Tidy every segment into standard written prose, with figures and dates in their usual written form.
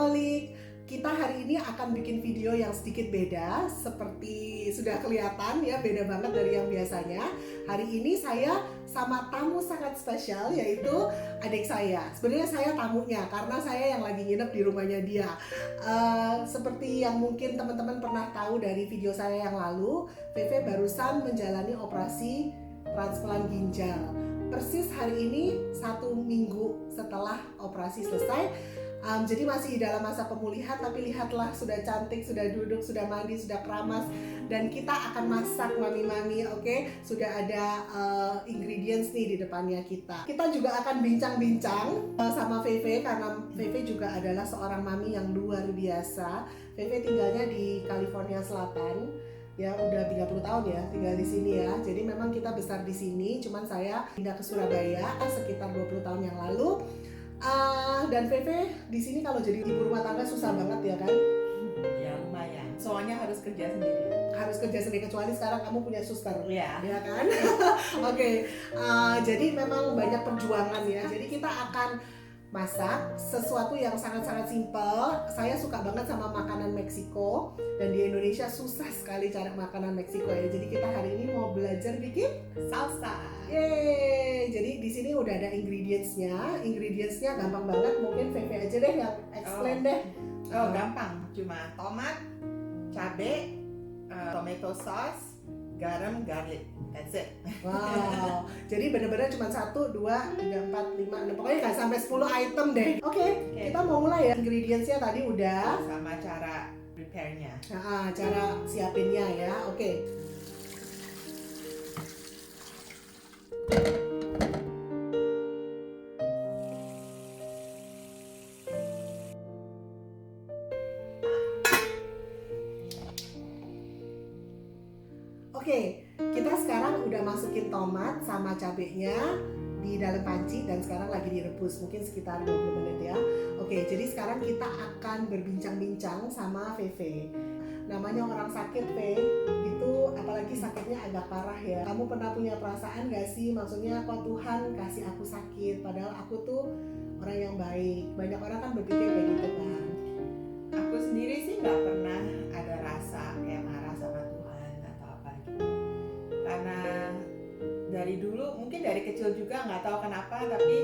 Katolik. Kita hari ini akan bikin video yang sedikit beda, seperti sudah kelihatan ya, beda banget dari yang biasanya. Hari ini saya sama tamu sangat spesial, yaitu adik saya. Sebenarnya saya tamunya karena saya yang lagi nginep di rumahnya dia. Seperti yang mungkin teman-teman pernah tahu dari video saya yang lalu, Feve barusan menjalani operasi transplant ginjal. Persis hari ini 1 minggu setelah operasi selesai. Jadi masih dalam masa pemulihan, tapi lihatlah sudah cantik, sudah duduk, sudah mandi, sudah keramas. Dan kita akan masak mami-mami, oke? Sudah ada ingredients nih di depannya kita. Kita juga akan bincang-bincang sama Feve, karena Feve juga adalah seorang mami yang luar biasa. Feve tinggalnya di California Selatan. Ya udah 30 tahun ya tinggal di sini ya. Jadi memang kita besar di sini, cuman saya pindah ke Surabaya sekitar 20 tahun yang lalu. Dan Feve di sini kalau jadi ibu rumah tangga susah banget ya kan? Ya lumayan. Soalnya harus kerja sendiri. Harus kerja sendiri, kecuali sekarang kamu punya suster, ya kan? Oke. Jadi memang banyak perjuangan ya. Jadi kita akan masak sesuatu yang sangat-sangat simpel. Saya suka banget sama makanan Meksiko, dan di Indonesia susah sekali cari makanan Meksiko ya. Jadi kita hari ini mau belajar bikin salsa. Yeay, jadi di sini udah ada ingredientsnya. Ingredientsnya gampang banget, mungkin Feve aja deh yang explain deh. Gampang, cuma tomat, cabe, tomato sauce, garam, garlic. That's it. Wow, jadi bener-bener cuma 1, 2, 3, 4, 5, 6, pokoknya nggak sampai 10 item deh. Oke, kita mau mulai ya. Ingredientsnya tadi udah. Sama cara prepare-nya. Nah, cara siapinnya ya. Oke. Oke, kita sekarang udah masukin tomat sama cabenya di dalam panci dan sekarang lagi direbus, mungkin sekitar 20 menit ya. Oke, jadi sekarang kita akan berbincang-bincang sama Feve. Namanya orang sakit, Fe, itu apalagi sakitnya agak parah ya. Kamu pernah punya perasaan gak sih? Maksudnya kok Tuhan kasih aku sakit, padahal aku tuh orang yang baik. Banyak orang kan berpikir kayak gitu kan. Aku sendiri sih gak pernah ada rasa kayak marah sama Tuhan atau apa gitu. Karena dari dulu, mungkin dari kecil juga gak tahu kenapa, tapi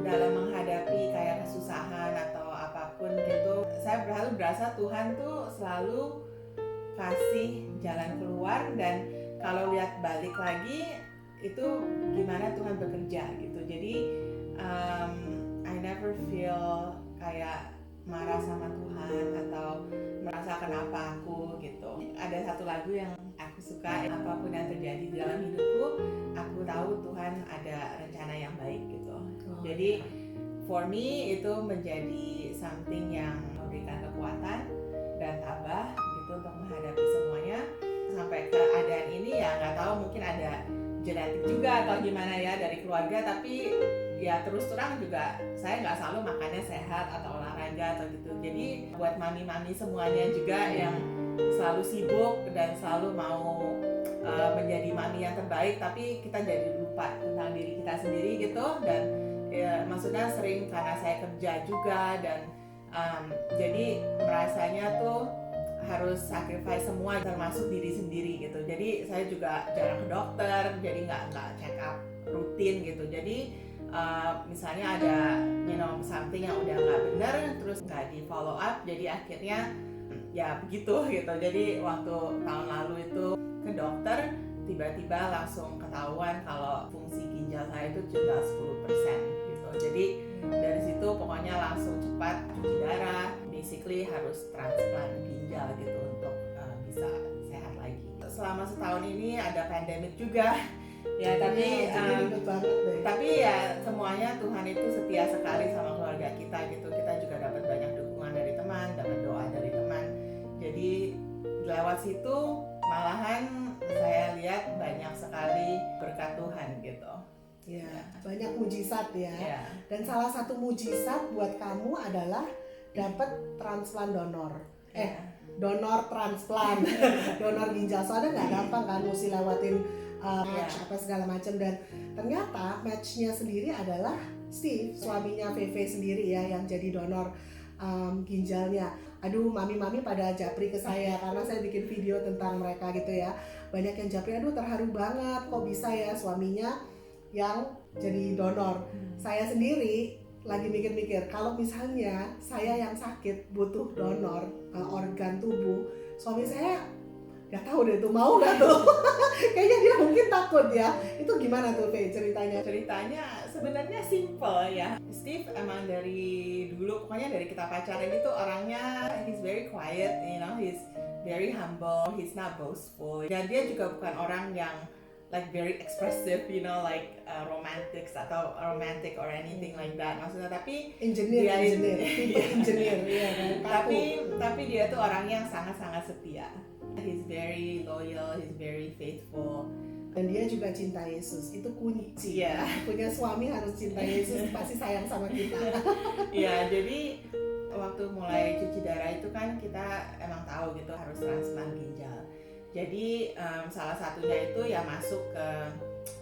dalam menghadapi kayak kesusahan atau apapun gitu, saya selalu berasa Tuhan tuh selalu kasih jalan keluar. Dan kalau lihat balik lagi itu gimana Tuhan bekerja gitu. Jadi I never feel kayak marah sama Tuhan atau merasa kenapa aku gitu. Ada satu lagu yang aku suka, apapun yang terjadi di dalam hidupku, aku tahu Tuhan ada rencana yang baik gitu. Jadi for me itu menjadi something yang memberikan kekuatan dan tabah gitu untuk menghadapi semuanya. Sampai keadaan ini ya nggak tahu, mungkin ada genetik juga atau gimana ya dari keluarga, tapi ya terus terang juga saya nggak selalu makannya sehat atau olahraga atau gitu. Jadi buat mami-mami semuanya juga yang selalu sibuk dan selalu mau menjadi mami yang terbaik, tapi kita jadi lupa tentang diri kita sendiri gitu. Dan ya, maksudnya sering karena saya kerja juga dan jadi merasanya tuh harus sacrifice semua termasuk diri sendiri gitu. Jadi saya juga jarang ke dokter, jadi nggak check up rutin gitu. Jadi misalnya ada something yang udah nggak bener terus nggak di follow up, jadi akhirnya ya begitu gitu. Jadi waktu tahun lalu itu ke dokter, tiba-tiba langsung ketahuan kalau fungsi ginjal saya itu tinggal 10% gitu. Jadi dari situ pokoknya langsung cepat cuci darah, basically harus transplant ginjal gitu untuk bisa sehat lagi. Selama setahun ini ada pandemik juga ya, tapi ya semuanya Tuhan itu setia sekali sama keluarga kita gitu. Kita juga dapat banyak dukungan dari teman, dapat doa dari teman. Jadi lewat situ malahan saya lihat banyak sekali berkat Tuhan gitu. Ya, banyak mujizat ya. Dan salah satu mujizat buat kamu adalah dapat transplant donor. Donor transplant, donor ginjal. Soalnya nggak gampang kan, mesti lewatin match apa segala macam. Dan ternyata matchnya sendiri adalah Steve, suaminya Feve sendiri ya, yang jadi donor ginjalnya. Aduh, mami-mami pada japri ke saya karena saya bikin video tentang mereka gitu ya. Banyak yang japri, aduh terharu banget kok bisa ya suaminya yang jadi donor. Saya sendiri lagi mikir-mikir, kalau misalnya saya yang sakit butuh donor organ tubuh, suami saya gak tahu deh tuh mau gak tuh. Kayaknya dia mungkin takut ya. Itu gimana tuh Faye ceritanya? Ceritanya sebenarnya simple ya. Steve emang dari dulu, pokoknya dari kita pacaran itu orangnya he's very quiet, you know, he's very humble, he's not boastful. Dan dia juga bukan orang yang like very expressive, you know, like romantic or anything like that. Maksudnya tapi Engineer, tipe engineer, iya kan. Tapi dia tuh orang yang sangat-sangat setia. He's very loyal, he's very faithful. Dan dia juga cinta Yesus, itu kunci. Iya. Punya suami harus cinta Yesus, pasti sayang sama kita. Iya, jadi waktu mulai cuci darah itu kan kita emang tahu gitu harus transplant ginjal. Jadi salah satunya itu ya masuk ke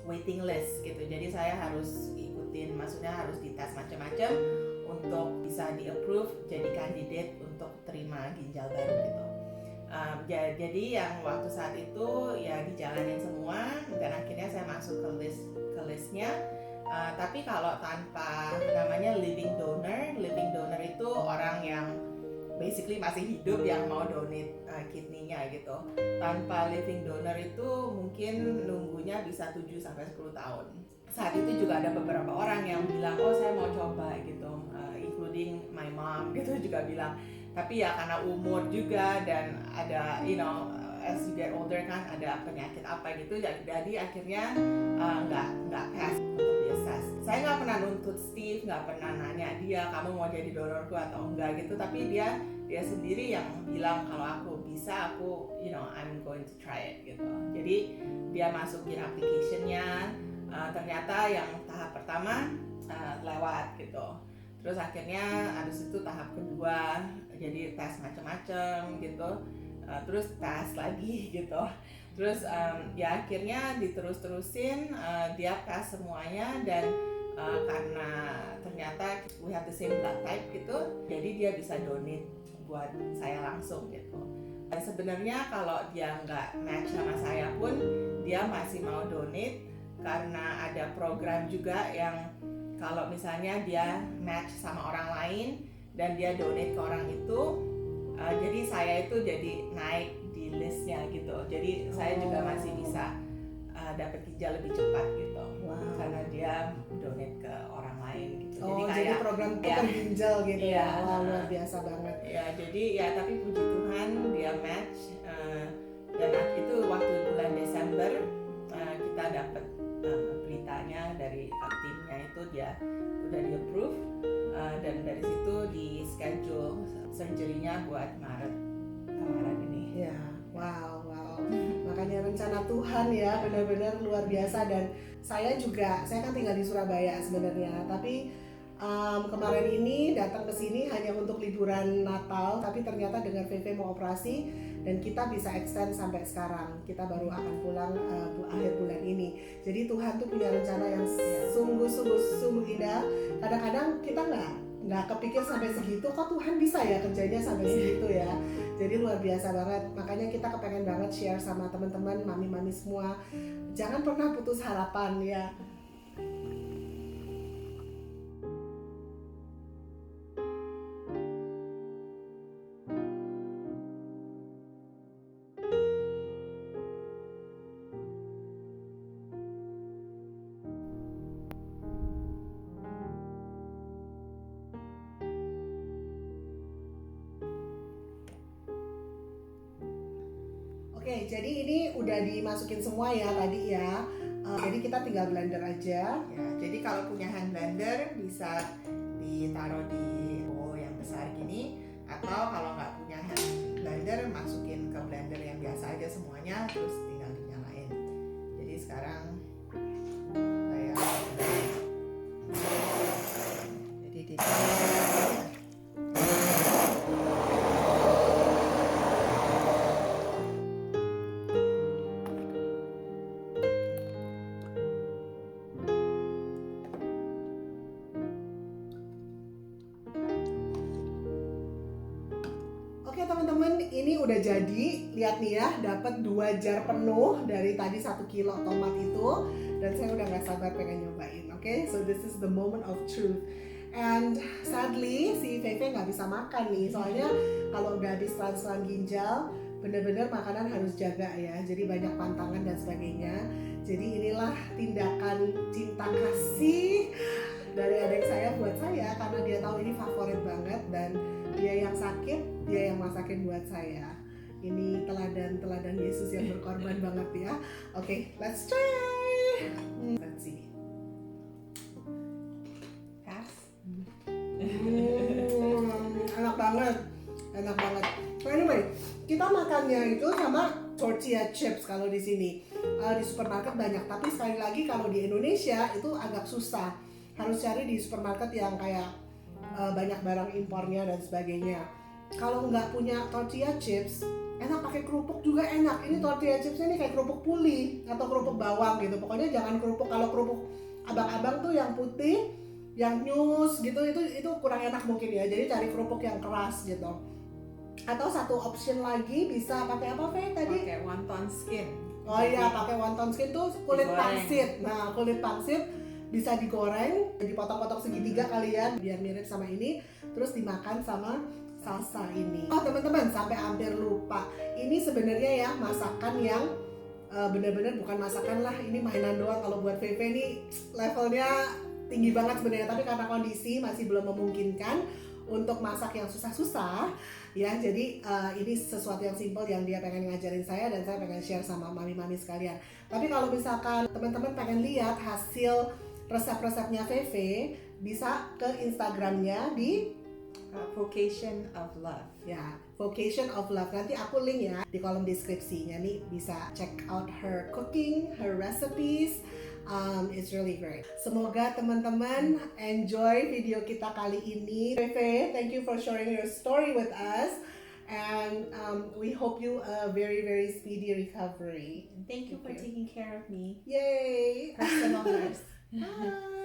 waiting list gitu. Jadi saya harus ikutin, maksudnya harus dites macam-macam untuk bisa di-approve jadi kandidat untuk terima ginjal baru gitu. Jadi yang waktu saat itu ya dijalanin semua dan akhirnya saya masuk ke listnya. Tapi kalau tanpa namanya living donor itu orang yang basically masih hidup yang mau donate kidney-nya gitu. Tanpa living donor itu mungkin nunggunya bisa 7-10 tahun. Saat itu juga ada beberapa orang yang bilang, oh saya mau coba gitu, including my mom gitu juga bilang. Tapi ya karena umur juga dan ada, you know, as you get older kan ada penyakit apa gitu, jadi akhirnya nggak pass untuk diassess. Saya nggak pernah nuntut Steve, nggak pernah nanya dia kamu mau jadi donorku atau enggak gitu, tapi dia sendiri yang bilang kalau aku bisa, aku, you know, I'm going to try it gitu. Jadi dia masukin application-nya, ternyata yang tahap pertama lewat gitu. Terus akhirnya habis itu tahap kedua, jadi tes macam-macam gitu, terus tes lagi gitu. Terus ya akhirnya diterus-terusin, dia tes semuanya dan karena ternyata we have the same blood type gitu, jadi dia bisa donate buat saya langsung gitu. Dan sebenarnya kalau dia nggak match sama saya pun, dia masih mau donate karena ada program juga yang kalau misalnya dia match sama orang lain dan dia donate ke orang itu, jadi saya itu jadi naik di listnya gitu. Jadi saya juga masih bisa dapat ginjal lebih cepat gitu. Wow. Karena dia donate ke orang lain gitu. Jadi program tukar ginjal gitu ya. Wah, luar biasa banget. Ya, jadi ya tapi puji Tuhan dia match, dan itu waktu bulan Desember kita dapat beritanya dari timnya itu dia udah di approve, dan dari situ di schedule surgery-nya buat Maret ini. Ya, wow. Makanya rencana Tuhan ya benar-benar luar biasa. Dan saya kan tinggal di Surabaya sebenarnya, tapi kemarin ini datang ke sini hanya untuk liburan Natal, tapi ternyata dengar VV mau operasi dan kita bisa extend sampai sekarang. Kita baru akan pulang akhir bulan ini. Jadi Tuhan tuh punya rencana yang sungguh indah. Kadang-kadang kita nggak kepikir sampai segitu, kok Tuhan bisa ya kerjanya sampai segitu ya. Jadi luar biasa banget. Makanya kita kepengen banget share sama teman-teman, mami-mami semua. Jangan pernah putus harapan ya. Oke, jadi ini udah dimasukin semua ya tadi ya. Jadi kita tinggal blender aja. Ya, jadi kalau punya hand blender bisa ditaruh di bowl yang besar gini, atau kalau nggak punya hand blender masukin ke blender yang biasa aja semuanya, terus tinggal dinyalain. Jadi sekarang saya jadi teman-teman, ini udah jadi. Lihat nih ya, dapat 2 jar penuh dari tadi 1 kilo tomat itu. Dan saya udah gak sabar pengen nyobain. Oke, so this is the moment of truth. And sadly si Feve nggak bisa makan nih, soalnya kalau udah habis transplant ginjal bener-bener makanan harus jaga ya, jadi banyak pantangan dan sebagainya. Jadi inilah tindakan cinta kasih dari adik saya buat saya, karena dia tahu ini favorit banget dan dia yang sakit, dia yang masakin buat saya. Ini teladan Yesus yang berkorban banget ya. Oke, let's try. Let's see. Enak banget. So anyway, kita makannya itu sama tortilla chips kalau di sini. Di supermarket banyak, tapi sekali lagi kalau di Indonesia itu agak susah. Harus cari di supermarket yang kayak banyak barang impornya dan sebagainya. Kalau nggak punya tortilla chips, enak pakai kerupuk juga enak. Ini tortilla chipsnya ini kayak kerupuk puli atau kerupuk bawang gitu. Pokoknya jangan kerupuk, kalau kerupuk abang-abang tuh yang putih, yang nyus gitu, itu kurang enak mungkin ya. Jadi cari kerupuk yang keras gitu. Atau satu option lagi bisa pakai apa Fe tadi? Pakai wonton skin. Oh iya, pakai wonton skin tuh kulit Digoreng. pangsit. Nah, kulit pangsit bisa digoreng, dipotong-potong segitiga kalian biar mirip sama ini, terus dimakan sama salsa ini. Oh teman-teman, sampai hampir lupa. Ini sebenarnya ya masakan yang benar-benar bukan masakan lah, ini mainan doang. Kalau buat Feve nih levelnya tinggi banget sebenarnya, tapi karena kondisi masih belum memungkinkan untuk masak yang susah-susah ya, jadi ini sesuatu yang simple yang dia pengen ngajarin saya dan saya pengen share sama mami-mami sekalian. Tapi kalau misalkan teman-teman pengen lihat hasil resep-resepnya Feve, bisa ke Instagramnya di Vocation of Love. ya, Vocation of Love. Nanti aku link ya di kolom deskripsinya nih, bisa check out her cooking, her recipes. It's really great. Semoga teman-teman enjoy video kita kali ini. Feve, thank you for sharing your story with us, and we hope you a very very speedy recovery. Thank you for taking care of me. Yay! Personal nurse. Bye.